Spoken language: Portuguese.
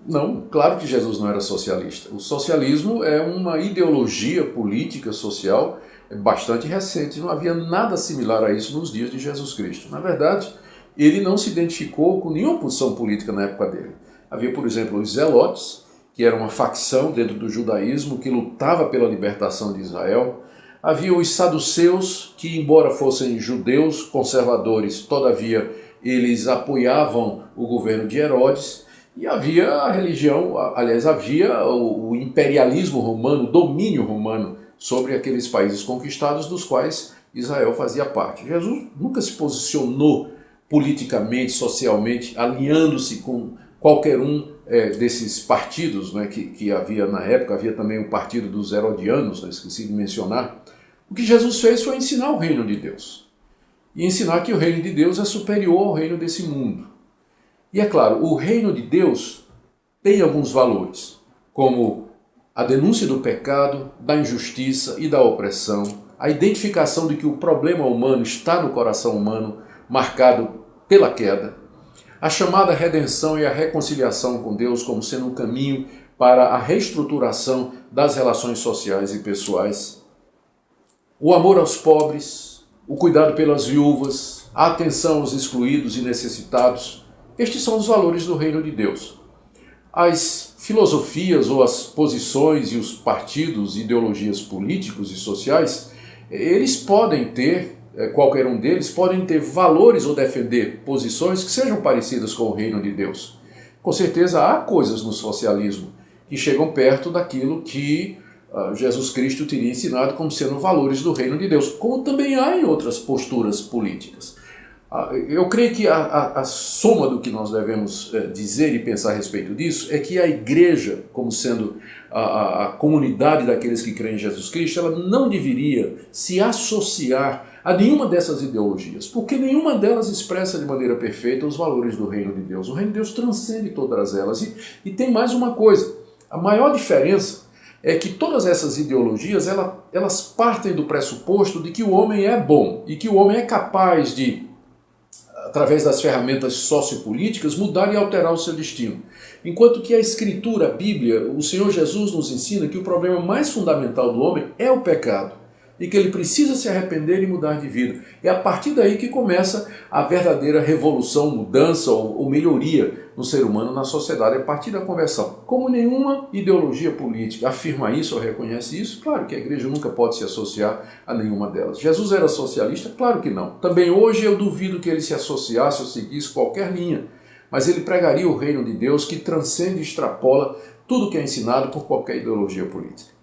Não, claro que Jesus não era socialista. O socialismo é uma ideologia política, social, bastante recente. Não havia nada similar a isso nos dias de Jesus Cristo. Na verdade, ele não se identificou com nenhuma posição política na época dele. Havia, por exemplo, os Zelotes, que era uma facção dentro do judaísmo que lutava pela libertação de Israel. Havia os saduceus, que embora fossem judeus conservadores, todavia eles apoiavam o governo de Herodes. E havia a religião, aliás, havia o imperialismo romano, o domínio romano sobre aqueles países conquistados dos quais Israel fazia parte. Jesus nunca se posicionou politicamente, socialmente, alinhando-se com qualquer um desses partidos, né, que havia na época. Havia também o partido dos Herodianos, né, esqueci de mencionar. O que Jesus fez foi ensinar o reino de Deus. E ensinar que o reino de Deus é superior ao reino desse mundo. E é claro, o reino de Deus tem alguns valores, como a denúncia do pecado, da injustiça e da opressão, a identificação de que o problema humano está no coração humano, marcado pela queda, a chamada redenção e a reconciliação com Deus como sendo um caminho para a reestruturação das relações sociais e pessoais, o amor aos pobres, o cuidado pelas viúvas, a atenção aos excluídos e necessitados. Estes são os valores do reino de Deus. As filosofias ou as posições e os partidos, ideologias políticos e sociais, eles podem ter, qualquer um deles, podem ter valores ou defender posições que sejam parecidas com o reino de Deus. Com certeza há coisas no socialismo que chegam perto daquilo que Jesus Cristo teria ensinado como sendo valores do reino de Deus, como também há em outras posturas políticas. Eu creio que a soma do que nós devemos dizer e pensar a respeito disso é que a igreja, como sendo a comunidade daqueles que creem em Jesus Cristo, ela não deveria se associar a nenhuma dessas ideologias, porque nenhuma delas expressa de maneira perfeita os valores do reino de Deus. O reino de Deus transcende todas elas. E tem mais uma coisa, a maior diferença é que todas essas ideologias elas partem do pressuposto de que o homem é bom e que o homem é capaz de, através das ferramentas sociopolíticas, mudar e alterar o seu destino. Enquanto que a Escritura, a Bíblia, o Senhor Jesus nos ensina que o problema mais fundamental do homem é o pecado e que ele precisa se arrepender e mudar de vida. É a partir daí que começa a verdadeira revolução, mudança ou melhoria no ser humano, na sociedade, a partir da conversão. Como nenhuma ideologia política afirma isso ou reconhece isso, claro que a igreja nunca pode se associar a nenhuma delas. Jesus era socialista? Claro que não. Também hoje eu duvido que ele se associasse ou seguisse qualquer linha, mas ele pregaria o reino de Deus que transcende e extrapola tudo que é ensinado por qualquer ideologia política.